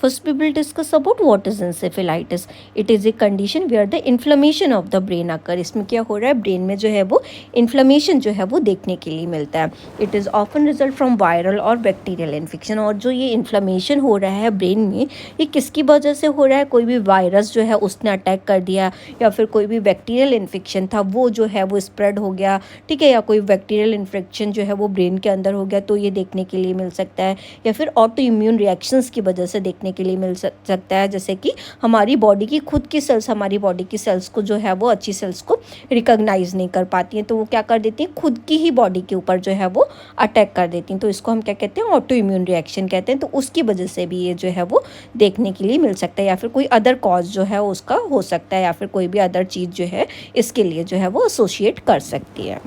First, we will discuss about what is encephalitis. It is a condition where the inflammation of the brain occur. इसमें क्या हो रहा है, brain में जो है वो इन्फ्लेमेशन जो है वो देखने के लिए मिलता है. It is often result from viral और बैक्टीरियल इन्फेक्शन. और जो ये इन्फ्लेमेशन हो रहा है ब्रेन में, ये किसकी वजह से हो रहा है? कोई भी वायरस जो है उसने अटैक कर दिया, या फिर कोई भी बैक्टीरियल इन्फेक्शन था वो जो है वो स्प्रेड हो गया, ठीक है, या कोई बैक्टीरियल इन्फेक्शन जो है वो ब्रेन के अंदर हो गया, तो ये देखने के लिए मिल सकता है. या फिर ऑटो इम्यून रिएक्शंस की वजह से देखने के लिए मिल सकता है, जैसे कि हमारी बॉडी की खुद की सेल्स हमारी बॉडी की सेल्स को जो है वो अच्छी सेल्स को रिकॉग्नाइज नहीं कर पाती हैं, तो वो क्या कर देती हैं, खुद की ही बॉडी के ऊपर जो है वो अटैक कर देती हैं. तो इसको हम क्या कहते हैं, ऑटो इम्यून रिएक्शन कहते हैं. तो उसकी वजह से भी ये जो है वो देखने के लिए मिल सकता है, या फिर कोई अदर कॉज जो है उसका हो सकता है, या फिर कोई भी अदर चीज़ जो है इसके लिए जो है वो एसोसिएट कर सकती है.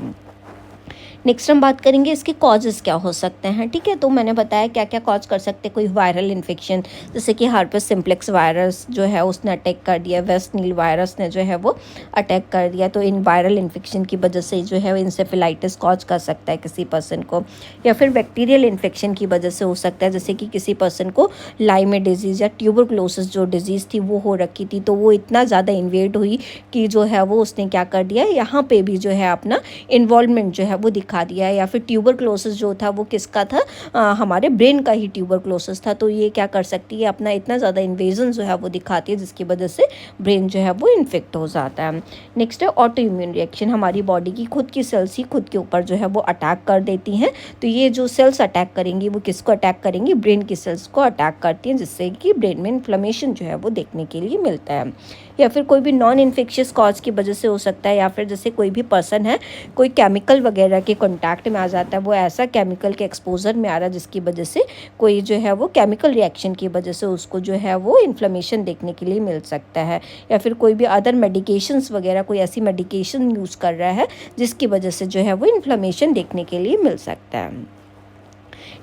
नेक्स्ट हम बात करेंगे इसके कॉजेज़ क्या हो सकते हैं. ठीक है, तो मैंने बताया क्या क्या कॉज कर सकते हैं. कोई वायरल इन्फेक्शन, जैसे कि हर्पेस सिम्प्लेक्स वायरस जो है उसने अटैक कर दिया, वेस्ट नील वायरस ने जो है वो अटैक कर दिया, तो इन वायरल इन्फेक्शन की वजह से जो है इंसेफेलाइटिस कॉज कर सकता है किसी पर्सन को. या फिर बैक्टीरियल इन्फेक्शन की वजह से हो सकता है, जैसे कि किसी पर्सन को लाइमे डिजीज़ या ट्यूबरक्लोसिस जो डिजीज़ थी वो हो रखी थी, तो वो इतना ज़्यादा इन्वेड हुई कि जो है वो उसने क्या कर दिया, यहाँ पे भी जो है अपना इन्वॉल्वमेंट जो है वो दिखा दिया. या फिर ट्यूबरक्लोसिस जो था वो किसका था, हमारे ब्रेन का ही ट्यूबरक्लोसिस था, तो ये क्या कर सकती है, अपना इतना ज़्यादा इन्वेजन जो है वो दिखाती है, जिसकी वजह से ब्रेन जो है वो इन्फेक्ट हो जाता है. नेक्स्ट है ऑटो इम्यून रिएक्शन. हमारी बॉडी की खुद की सेल्स ही खुद के ऊपर जो है वो अटैक कर देती हैं. तो ये जो सेल्स अटैक करेंगी वो किसको अटैक करेंगी, ब्रेन की सेल्स को अटैक करती हैं, जिससे कि ब्रेन में इन्फ्लेमेशन जो है वो देखने के लिए मिलता है. या फिर कोई भी नॉन इन्फेक्शियस कॉज की वजह से हो सकता है, या फिर जैसे कोई भी पर्सन है कोई केमिकल वगैरह के कॉन्टैक्ट में आ जाता है, वो ऐसा केमिकल के एक्सपोजर में आ रहा है जिसकी वजह से कोई जो है वो केमिकल रिएक्शन की वजह से उसको जो है वो इन्फ्लेमेशन देखने के लिए मिल सकता है. या फिर कोई भी अदर मेडिकेशंस वगैरह, कोई ऐसी मेडिकेशन यूज़ कर रहा है जिसकी वजह से जो है वो इन्फ्लेमेशन देखने के लिए मिल सकता है.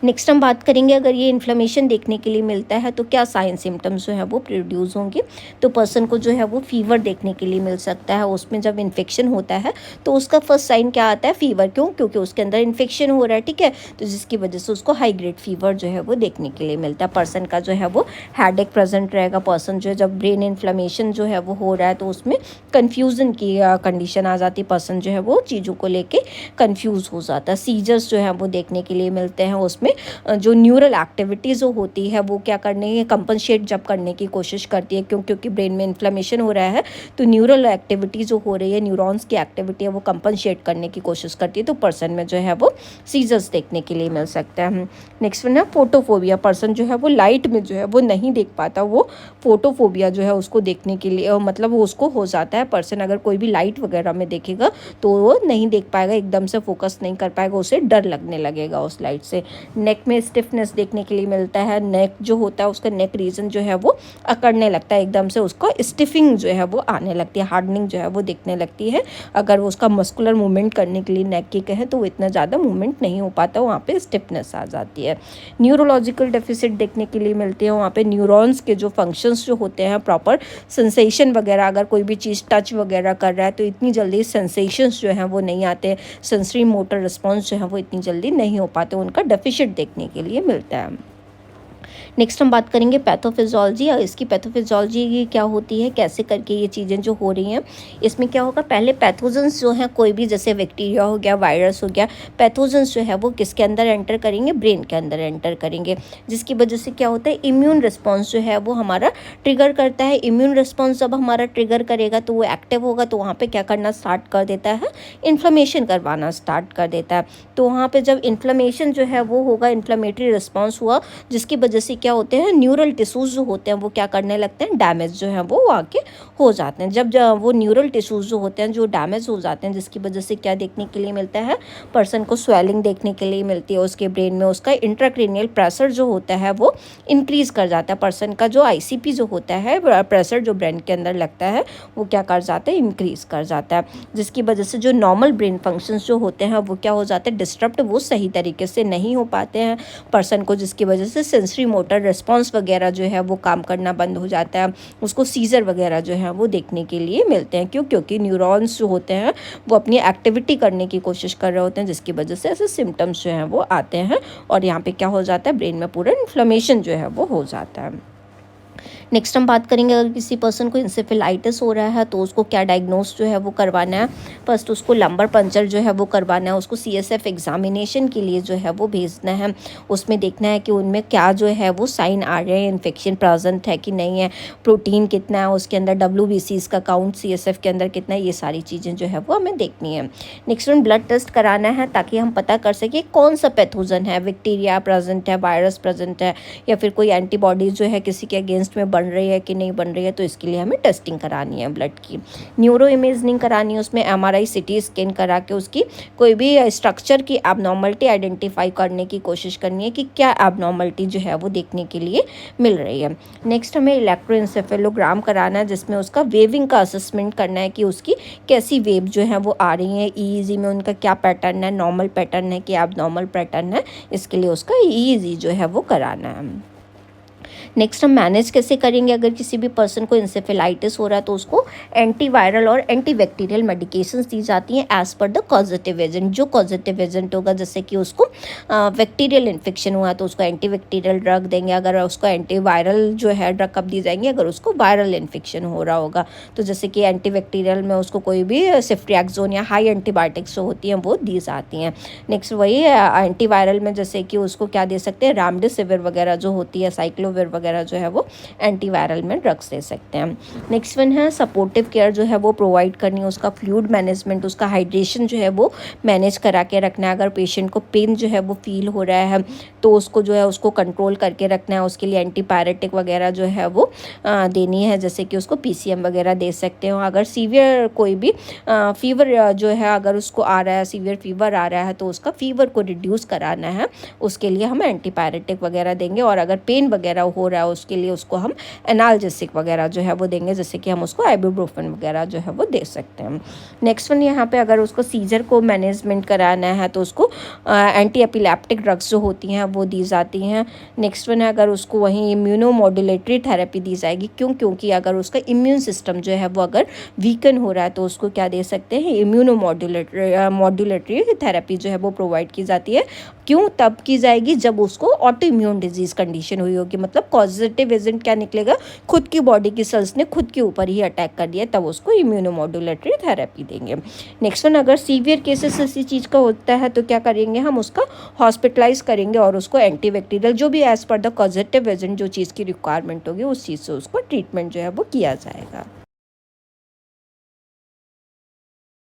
नेक्स्ट हम बात करेंगे, अगर ये इन्फ्लेमेशन देखने के लिए मिलता है तो क्या साइन सिम्टम्स जो है वो प्रोड्यूस होंगे. तो पर्सन को जो है वो फीवर देखने के लिए मिल सकता है. उसमें जब इन्फेक्शन होता है तो उसका फर्स्ट साइन क्या आता है, फीवर. क्यों? क्योंकि उसके अंदर इन्फेक्शन हो रहा है, ठीक है, तो जिसकी वजह से उसको हाई ग्रेड फीवर जो है वो देखने के लिए मिलता है. पर्सन का जो है वो हेडेक प्रेजेंट रहेगा. पर्सन जो है जब ब्रेन इन्फ्लेमेशन जो है वो हो रहा है तो उसमें कन्फ्यूज़न की कंडीशन आ जाती है. पर्सन जो है वो चीज़ों को लेके कन्फ्यूज़ हो जाता है. सीजर्स जो है वो देखने के लिए मिलते हैं. उसमें जो न्यूरल एक्टिविटीज़ जो होती है वो क्या करने है, कंपनसेट जब करने की कोशिश करती है, क्योंकि ब्रेन में इन्फ्लेमेशन हो रहा है तो न्यूरल एक्टिविटी जो हो रही है, न्यूरॉन्स की एक्टिविटी है वो कंपनसेट करने की कोशिश करती है, तो पर्सन में जो है वो सीजर्स देखने के लिए मिल सकता है. नेक्स्ट वन है फोटोफोबिया. पर्सन जो है वो लाइट में जो है वो नहीं देख पाता, वो फोटोफोबिया जो है उसको देखने के लिए मतलब वो उसको हो जाता है. पर्सन अगर कोई भी लाइट वगैरह में देखेगा तो वो नहीं देख पाएगा, एकदम से फोकस नहीं कर पाएगा, उसे डर लगने लगेगा उस लाइट से. नेक में स्टिफनेस देखने के लिए मिलता है. नेक जो होता है उसका नेक रीजन जो है वो अकड़ने लगता है, एकदम से उसको स्टिफिंग जो है वो आने लगती है, हार्डनिंग जो है वो दिखने लगती है. अगर वो उसका मस्कुलर मूवमेंट करने के लिए नेक की कहें तो वो इतना ज़्यादा मूवमेंट नहीं हो पाता, वहाँ पे स्टिफनेस आ जाती है. न्यूरोलॉजिकल डेफिसिट देखने के लिए मिलती है. वहाँ पे न्यूरॉन्स के जो फंक्शंस जो होते हैं, प्रॉपर सेंसेशन वगैरह, अगर कोई भी चीज़ टच वगैरह कर रहा है तो इतनी जल्दी सेंसेशंस जो हैं वो नहीं आते, सेंसरी मोटर रिस्पॉन्स जो है वो इतनी जल्दी नहीं हो पाते, उनका डेफिशिट देखने के लिए मिलता है. नेक्स्ट हम बात करेंगे पैथोफिजियोलॉजी. और इसकी पैथोफिजियोलॉजी क्या होती है, कैसे करके ये चीज़ें जो हो रही हैं. इसमें क्या होगा, पहले पैथोजेंस जो हैं, कोई भी जैसे बैक्टीरिया हो गया, वायरस हो गया, पैथोजेंस जो है वो किसके अंदर एंटर करेंगे, ब्रेन के अंदर एंटर करेंगे, जिसकी वजह से क्या होता है, इम्यून रिस्पॉन्स जो है वो हमारा ट्रिगर करता है. इम्यून रिस्पॉन्स जब हमारा ट्रिगर करेगा तो वो एक्टिव होगा, तो वहाँ पर क्या करना स्टार्ट कर देता है, इन्फ्लेमेशन करवाना स्टार्ट कर देता है. तो वहाँ पर जब इन्फ्लेमेशन जो है वो होगा, इन्फ्लेमेटरी रिस्पॉन्स हुआ, जिसकी वजह से क्या होते हैं, न्यूरल टिश्यूज़ जो होते हैं वो क्या करने लगते हैं, डैमेज जो है वो आके हो जाते हैं. जब वो न्यूरल टिश्यूज़ जो होते हैं जो डैमेज हो जाते हैं, जिसकी वजह से क्या देखने के लिए मिलता है, पर्सन को स्वेलिंग देखने के लिए मिलती है. उसके ब्रेन में उसका इंट्राक्रेनियल प्रेशर जो होता है वो इंक्रीज़ कर जाता है. पर्सन का जो आईसीपी जो होता है, प्रेशर जो ब्रेन के अंदर लगता है वो क्या कर जाता है, इंक्रीज़ कर जाता है, जिसकी वजह से जो नॉर्मल ब्रेन फंक्शंस जो होते हैं वो क्या हो जाते हैं, डिस्टर्ब्ड, वो सही तरीके से नहीं हो पाते हैं पर्सन को, जिसकी वजह से सेंसरी मोटर रिस्पॉन्स वगैरह जो है वो काम करना बंद हो जाता है. उसको सीजर वगैरह जो है वो देखने के लिए मिलते हैं. क्यों? क्योंकि न्यूरॉन्स जो होते हैं वो अपनी एक्टिविटी करने की कोशिश कर रहे होते हैं, जिसकी वजह से ऐसे सिम्टम्स जो हैं वो आते हैं. और यहाँ पे क्या हो जाता है, ब्रेन में पूरा इन्फ्लेमेशन जो है वो हो जाता है. नेक्स्ट हम बात करेंगे अगर किसी पर्सन को इंसेफेलाइटिस हो रहा है तो उसको क्या डायग्नोस जो है वो करवाना है। फर्स्ट उसको लंबर पंचर जो है वो करवाना है, उसको CSF एग्जामिनेशन के लिए जो है वो भेजना है। उसमें देखना है कि उनमें क्या जो है वो साइन आ रहे हैं, इन्फेक्शन प्रेजेंट है कि नहीं है, प्रोटीन कितना है उसके अंदर, WBCs का काउंट CSF के अंदर कितना है, ये सारी चीज़ें जो है वो हमें देखनी है। नेक्स्ट वन ब्लड टेस्ट कराना है ताकि हम पता कर सकें कौन सा पैथोजन है, बैक्टीरिया प्रेजेंट है, वायरस प्रेजेंट है, या फिर कोई एंटीबॉडीज जो है किसी के अगेंस्ट में बन रही है कि नहीं बन रही है। तो इसके लिए हमें टेस्टिंग करानी है ब्लड की। न्यूरो इमेजिंग करानी है, उसमें MRI CT स्कैन करा के उसकी कोई भी स्ट्रक्चर की एबनॉर्मलिटी आइडेंटिफाई करने की कोशिश करनी है कि क्या एबनॉर्मलिटी जो है वो देखने के लिए मिल रही है। नेक्स्ट हमें इलेक्ट्रोएंसेफेलोग्राम कराना है जिसमें उसका वेविंग का असेसमेंट करना है कि उसकी कैसी वेव जो है वो आ रही है, EEG में उनका क्या पैटर्न है, नॉर्मल पैटर्न है कि एबनॉर्मल पैटर्न है, इसके लिए उसका EEG जो है वो कराना है। नेक्स्ट हम मैनेज कैसे करेंगे अगर किसी भी पर्सन को इंसेफेलाइटिस हो रहा है तो उसको एंटीवायरल और एंटीबैक्टीरियल मेडिकेशंस दी जाती हैं as per the causative agent. जो कॉजेटिव एजेंट होगा, जैसे कि उसको बैक्टीरियल इन्फेक्शन हुआ तो उसको एंटीबैक्टीरियल ड्रग देंगे, अगर उसको एंटीवायरल जो है ड्रग कब दी जाएंगी अगर उसको वायरल इन्फेक्शन हो रहा होगा। तो जैसे कि एंटीबैक्टीरियल में उसको कोई भी सिफ्ट्रिएक्सोन या हाई एंटीबायोटिक्स जो होती हैं वो दी जाती हैं। नेक्स्ट वही एंटीवायरल में जैसे कि उसको क्या दे सकते हैं, रामडेसिविर वगैरह जो होती है, साइक्लोविर वगैरह जो है वो एंटीवायरल में ड्रग्स दे सकते हैं। नेक्स्ट वन है सपोर्टिव केयर जो है वो प्रोवाइड करनी है, उसका फ्लूइड मैनेजमेंट, उसका हाइड्रेशन जो है वो मैनेज करा के रखना है। अगर पेशेंट को पेन जो है वो फील हो रहा है तो उसको जो है उसको कंट्रोल करके रखना है। उसके लिए एंटीपायरेटिक वगैरह जो है वो देनी है, जैसे कि उसको PCM वगैरह दे सकते हो। अगर सीवियर कोई भी फीवर जो है अगर उसको आ रहा है, सीवियर फीवर आ रहा है तो उसका फीवर को रिड्यूस कराना है, उसके लिए हम एंटीपायरेटिक वगैरह देंगे। और अगर पेन वगैरह हो रहा है उसके लिए उसको हम एनाल्जेसिक वगैरह जो है वो देंगे, जैसे कि हम उसको आइबुप्रोफेन वगैरह जो है वो दे सकते हैं। नेक्स्ट वन यहाँ पे अगर उसको सीजर को मैनेजमेंट कराना है तो उसको एंटी एपिलेप्टिक ड्रग्स जो होती हैं वो दी जाती हैं। नेक्स्ट वन है अगर उसको वहीं इम्यूनोमोड्यूलेटरी थेरेपी दी जाएगी, क्योंकि अगर उसका इम्यून सिस्टम जो है वो अगर वीकन हो रहा है तो उसको क्या दे सकते हैं, इम्यूनोमोड्यूलेटरी थेरेपी जो है वो प्रोवाइड की जाती है। क्यों तब की जाएगी जब उसको ऑटो इम्यून डिजीज़ कंडीशन हुई होगी, मतलब पॉजिटिव एजेंट क्या निकलेगा, खुद की बॉडी की सेल्स ने खुद के ऊपर ही अटैक कर दिया, तब उसको इम्यूनोमोड्यूलेटरी थेरेपी देंगे। नेक्स्ट वन अगर सीवियर केसेस इसी चीज़ का होता है तो क्या करेंगे, हम उसका हॉस्पिटलाइज करेंगे और उसको एंटीबैक्टीरियल जो भी as per the positive agent जो चीज़ की रिक्वायरमेंट होगी उस चीज़ से उसको ट्रीटमेंट जो है वो किया जाएगा।